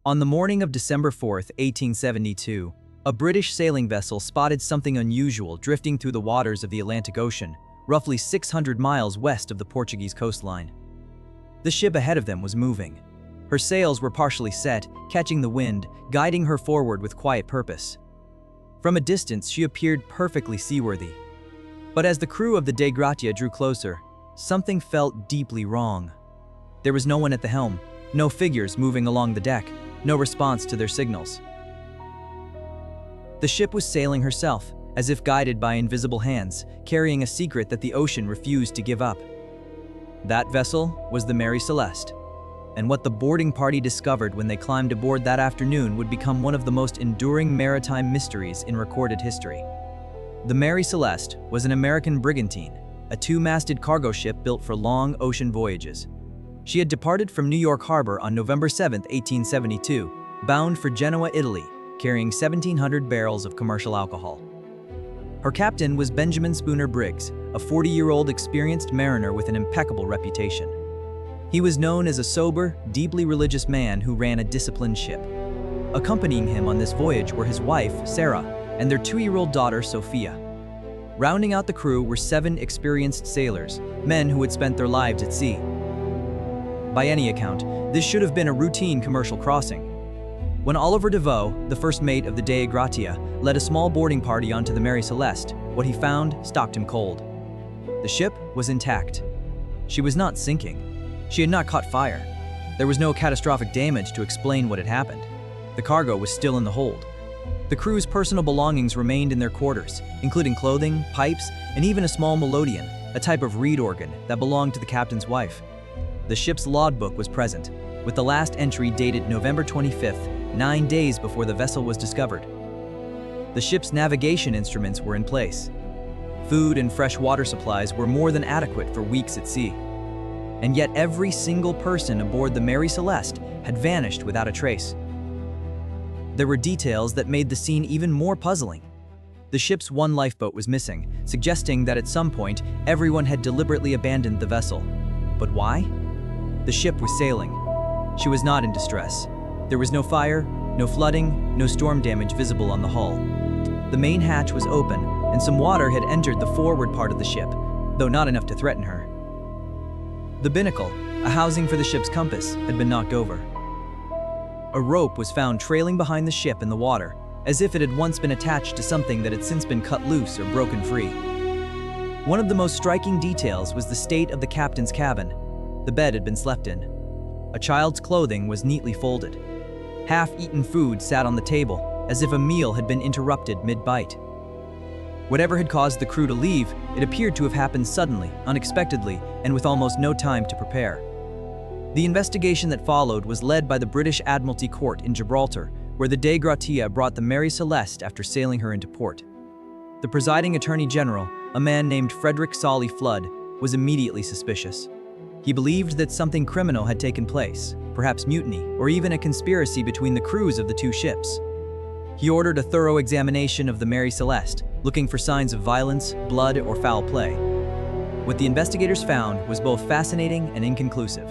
On the morning of December 4, 1872, a British sailing vessel spotted something unusual drifting through the waters of the Atlantic Ocean, roughly 600 miles west of the Portuguese coastline. The ship ahead of them was moving. Her sails were partially set, catching the wind, guiding her forward with quiet purpose. From a distance, she appeared perfectly seaworthy. But as the crew of the Dei Gratia drew closer, something felt deeply wrong. There was no one at the helm, no figures moving along the deck, no response to their signals. The ship was sailing herself, as if guided by invisible hands, carrying a secret that the ocean refused to give up. That vessel was the Mary Celeste, and what the boarding party discovered when they climbed aboard that afternoon would become one of the most enduring maritime mysteries in recorded history. The Mary Celeste was an American brigantine, a two-masted cargo ship built for long ocean voyages. She had departed from New York Harbor on November 7, 1872, bound for Genoa, Italy, carrying 1,700 barrels of commercial alcohol. Her captain was Benjamin Spooner Briggs, a 40-year-old experienced mariner with an impeccable reputation. He was known as a sober, deeply religious man who ran a disciplined ship. Accompanying him on this voyage were his wife, Sarah, and their 2-year-old daughter, Sophia. Rounding out the crew were 7 experienced sailors, men who had spent their lives at sea. By any account, this should have been a routine commercial crossing. When Oliver DeVoe, the first mate of the Dei Gratia, led a small boarding party onto the Mary Celeste, what he found stopped him cold. The ship was intact. She was not sinking. She had not caught fire. There was no catastrophic damage to explain what had happened. The cargo was still in the hold. The crew's personal belongings remained in their quarters, including clothing, pipes, and even a small melodeon, a type of reed organ that belonged to the captain's wife. The ship's logbook was present, with the last entry dated November 25th, 9 days before the vessel was discovered. The ship's navigation instruments were in place. Food and fresh water supplies were more than adequate for weeks at sea. And yet every single person aboard the Mary Celeste had vanished without a trace. There were details that made the scene even more puzzling. The ship's one lifeboat was missing, suggesting that at some point everyone had deliberately abandoned the vessel. But why? The ship was sailing. She was not in distress. There was no fire, no flooding, no storm damage visible on the hull. The main hatch was open, and some water had entered the forward part of the ship, though not enough to threaten her. The binnacle, a housing for the ship's compass, had been knocked over. A rope was found trailing behind the ship in the water, as if it had once been attached to something that had since been cut loose or broken free. One of the most striking details was the state of the captain's cabin. The bed had been slept in. A child's clothing was neatly folded. Half-eaten food sat on the table, as if a meal had been interrupted mid-bite. Whatever had caused the crew to leave, it appeared to have happened suddenly, unexpectedly, and with almost no time to prepare. The investigation that followed was led by the British Admiralty Court in Gibraltar, where the Dei Gratia brought the Mary Celeste after sailing her into port. The presiding Attorney General, a man named Frederick Solly Flood, was immediately suspicious. He believed that something criminal had taken place, perhaps mutiny, or even a conspiracy between the crews of the two ships. He ordered a thorough examination of the Mary Celeste, looking for signs of violence, blood, or foul play. What the investigators found was both fascinating and inconclusive.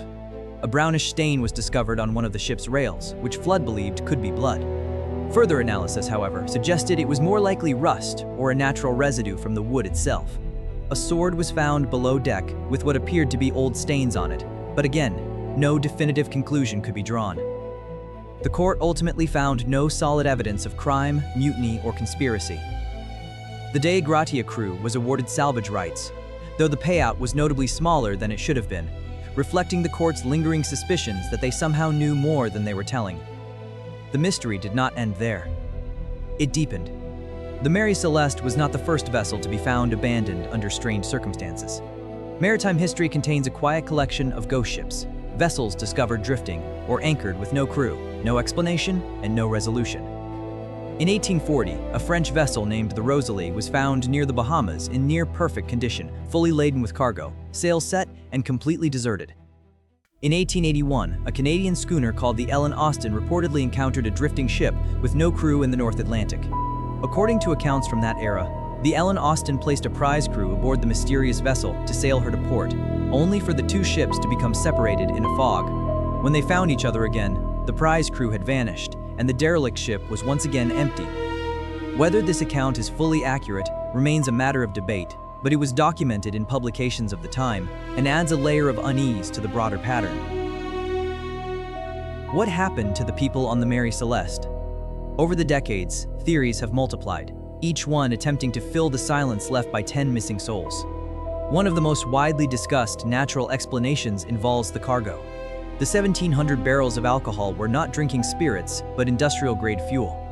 A brownish stain was discovered on one of the ship's rails, which Flood believed could be blood. Further analysis, however, suggested it was more likely rust or a natural residue from the wood itself. A sword was found below deck with what appeared to be old stains on it, but again, no definitive conclusion could be drawn. The court ultimately found no solid evidence of crime, mutiny, or conspiracy. The Dei Gratia crew was awarded salvage rights, though the payout was notably smaller than it should have been, reflecting the court's lingering suspicions that they somehow knew more than they were telling. The mystery did not end there. It deepened. The Mary Celeste was not the first vessel to be found abandoned under strange circumstances. Maritime history contains a quiet collection of ghost ships, vessels discovered drifting or anchored with no crew, no explanation, and no resolution. In 1840, a French vessel named the Rosalie was found near the Bahamas in near-perfect condition, fully laden with cargo, sails set, and completely deserted. In 1881, a Canadian schooner called the Ellen Austin reportedly encountered a drifting ship with no crew in the North Atlantic. According to accounts from that era, the Ellen Austin placed a prize crew aboard the mysterious vessel to sail her to port, only for the two ships to become separated in a fog. When they found each other again, the prize crew had vanished, and the derelict ship was once again empty. Whether this account is fully accurate remains a matter of debate, but it was documented in publications of the time and adds a layer of unease to the broader pattern. What happened to the people on the Mary Celeste? Over the decades, theories have multiplied, each one attempting to fill the silence left by 10 missing souls. One of the most widely discussed natural explanations involves the cargo. The 1,700 barrels of alcohol were not drinking spirits, but industrial-grade fuel.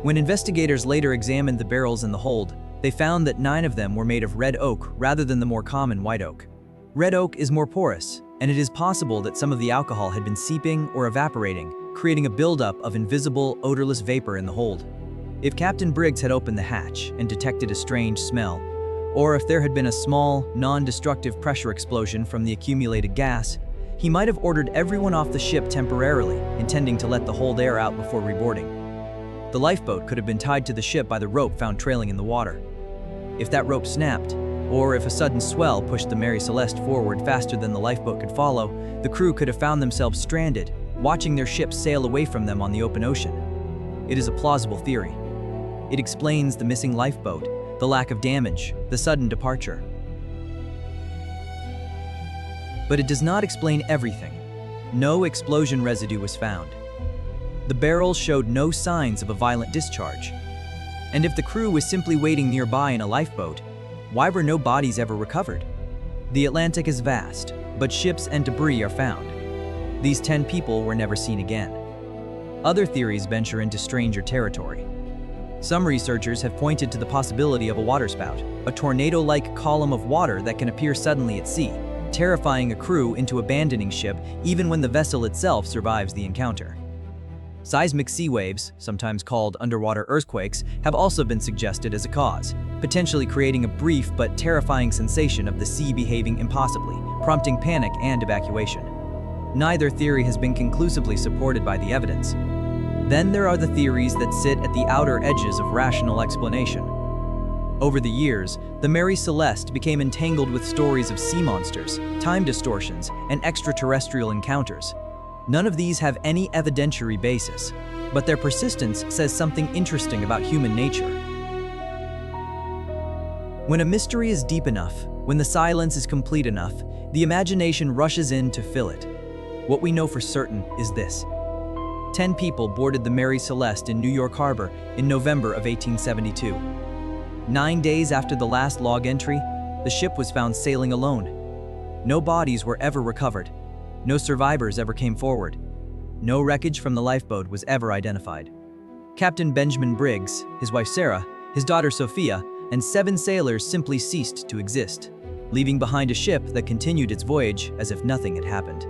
When investigators later examined the barrels in the hold, they found that 9 of them were made of red oak rather than the more common white oak. Red oak is more porous, and it is possible that some of the alcohol had been seeping or evaporating, creating a buildup of invisible, odorless vapor in the hold. If Captain Briggs had opened the hatch and detected a strange smell, or if there had been a small, non-destructive pressure explosion from the accumulated gas, he might have ordered everyone off the ship temporarily, intending to let the hold air out before reboarding. The lifeboat could have been tied to the ship by the rope found trailing in the water. If that rope snapped, or if a sudden swell pushed the Mary Celeste forward faster than the lifeboat could follow, the crew could have found themselves stranded, watching their ship sail away from them on the open ocean. It is a plausible theory. It explains the missing lifeboat, the lack of damage, the sudden departure. But it does not explain everything. No explosion residue was found. The barrels showed no signs of a violent discharge. And if the crew was simply waiting nearby in a lifeboat, why were no bodies ever recovered? The Atlantic is vast, but ships and debris are found. These 10 people were never seen again. Other theories venture into stranger territory. Some researchers have pointed to the possibility of a waterspout, a tornado-like column of water that can appear suddenly at sea, terrifying a crew into abandoning ship even when the vessel itself survives the encounter. Seismic sea waves, sometimes called underwater earthquakes, have also been suggested as a cause, potentially creating a brief but terrifying sensation of the sea behaving impossibly, prompting panic and evacuation. Neither theory has been conclusively supported by the evidence. Then there are the theories that sit at the outer edges of rational explanation. Over the years, the Mary Celeste became entangled with stories of sea monsters, time distortions, and extraterrestrial encounters. None of these have any evidentiary basis, but their persistence says something interesting about human nature. When a mystery is deep enough, when the silence is complete enough, the imagination rushes in to fill it. What we know for certain is this. 10 people boarded the Mary Celeste in New York Harbor in November of 1872. 9 days after the last log entry, the ship was found sailing alone. No bodies were ever recovered. No survivors ever came forward. No wreckage from the lifeboat was ever identified. Captain Benjamin Briggs, his wife Sarah, his daughter Sophia, and 7 sailors simply ceased to exist, leaving behind a ship that continued its voyage as if nothing had happened.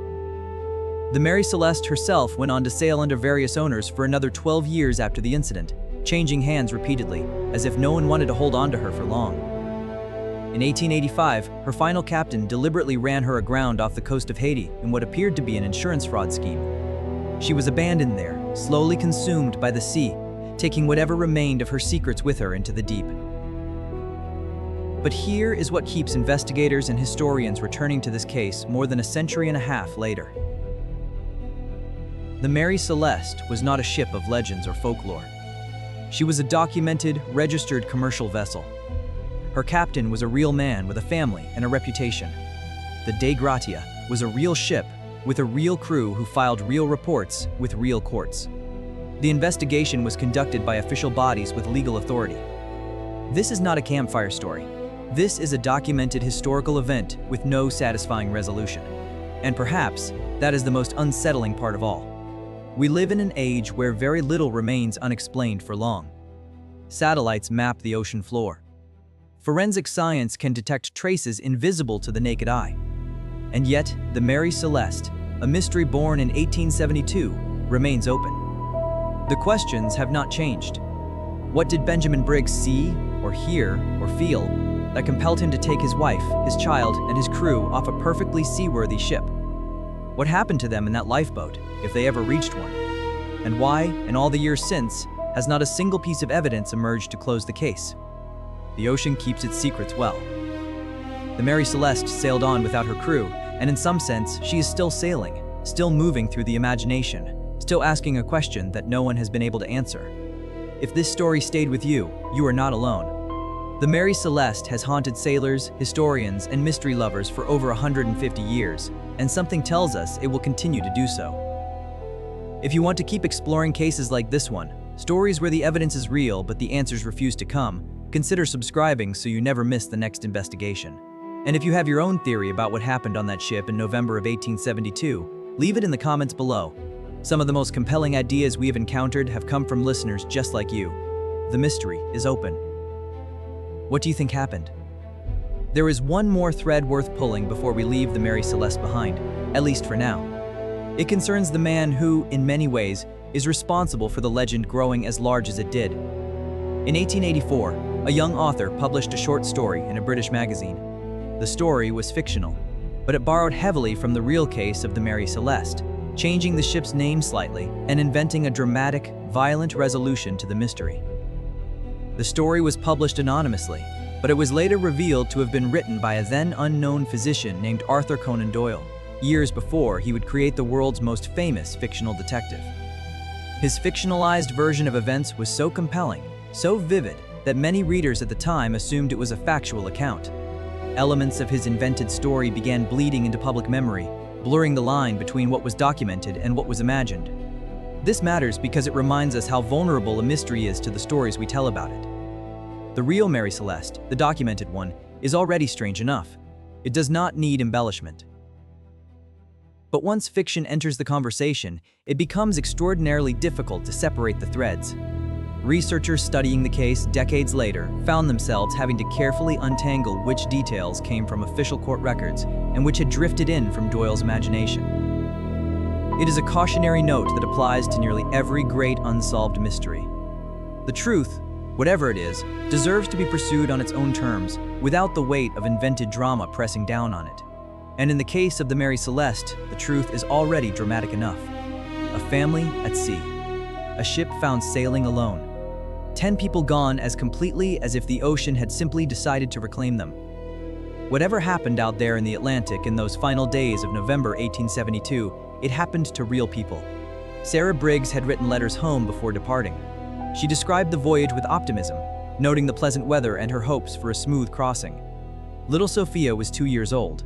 The Mary Celeste herself went on to sail under various owners for another 12 years after the incident, changing hands repeatedly, as if no one wanted to hold on to her for long. In 1885, her final captain deliberately ran her aground off the coast of Haiti in what appeared to be an insurance fraud scheme. She was abandoned there, slowly consumed by the sea, taking whatever remained of her secrets with her into the deep. But here is what keeps investigators and historians returning to this case more than a century and a half later. The Mary Celeste was not a ship of legends or folklore. She was a documented, registered commercial vessel. Her captain was a real man with a family and a reputation. The Dei Gratia was a real ship with a real crew who filed real reports with real courts. The investigation was conducted by official bodies with legal authority. This is not a campfire story. This is a documented historical event with no satisfying resolution. And perhaps that is the most unsettling part of all. We live in an age where very little remains unexplained for long. Satellites map the ocean floor. Forensic science can detect traces invisible to the naked eye. And yet, the Mary Celeste, a mystery born in 1872, remains open. The questions have not changed. What did Benjamin Briggs see, or hear, or feel that compelled him to take his wife, his child, and his crew off a perfectly seaworthy ship? What happened to them in that lifeboat, if they ever reached one? And why, in all the years since, has not a single piece of evidence emerged to close the case? The ocean keeps its secrets well. The Mary Celeste sailed on without her crew, and in some sense, she is still sailing, still moving through the imagination, still asking a question that no one has been able to answer. If this story stayed with you, you are not alone. The Mary Celeste has haunted sailors, historians, and mystery lovers for over 150 years, and something tells us it will continue to do so. If you want to keep exploring cases like this one, stories where the evidence is real but the answers refuse to come, consider subscribing so you never miss the next investigation. And if you have your own theory about what happened on that ship in November of 1872, leave it in the comments below. Some of the most compelling ideas we have encountered have come from listeners just like you. The mystery is open. What do you think happened? There is one more thread worth pulling before we leave the Mary Celeste behind, at least for now. It concerns the man who, in many ways, is responsible for the legend growing as large as it did. In 1884, a young author published a short story in a British magazine. The story was fictional, but it borrowed heavily from the real case of the Mary Celeste, changing the ship's name slightly and inventing a dramatic, violent resolution to the mystery. The story was published anonymously, but it was later revealed to have been written by a then unknown physician named Arthur Conan Doyle, years before he would create the world's most famous fictional detective. His fictionalized version of events was so compelling, so vivid, that many readers at the time assumed it was a factual account. Elements of his invented story began bleeding into public memory, blurring the line between what was documented and what was imagined. This matters because it reminds us how vulnerable a mystery is to the stories we tell about it. The real Mary Celeste, the documented one, is already strange enough. It does not need embellishment. But once fiction enters the conversation, it becomes extraordinarily difficult to separate the threads. Researchers studying the case decades later found themselves having to carefully untangle which details came from official court records and which had drifted in from Doyle's imagination. It is a cautionary note that applies to nearly every great unsolved mystery. The truth, whatever it is, deserves to be pursued on its own terms, without the weight of invented drama pressing down on it. And in the case of the Mary Celeste, the truth is already dramatic enough. A family at sea. A ship found sailing alone. 10 people gone as completely as if the ocean had simply decided to reclaim them. Whatever happened out there in the Atlantic in those final days of November 1872, it happened to real people. Sarah Briggs had written letters home before departing. She described the voyage with optimism, noting the pleasant weather and her hopes for a smooth crossing. Little Sophia was 2 years old.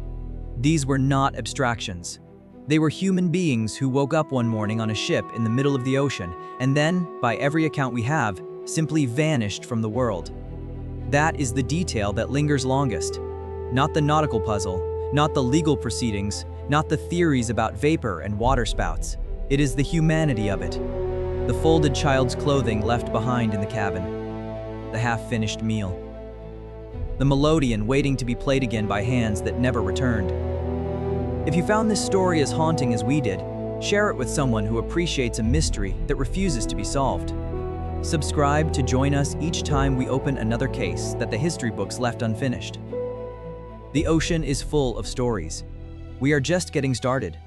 These were not abstractions. They were human beings who woke up one morning on a ship in the middle of the ocean and then, by every account we have, simply vanished from the world. That is the detail that lingers longest. Not the nautical puzzle, not the legal proceedings, not the theories about vapor and water spouts. It is the humanity of it. The folded child's clothing left behind in the cabin. The half-finished meal. The melodeon waiting to be played again by hands that never returned. If you found this story as haunting as we did, share it with someone who appreciates a mystery that refuses to be solved. Subscribe to join us each time we open another case that the history books left unfinished. The ocean is full of stories. We are just getting started.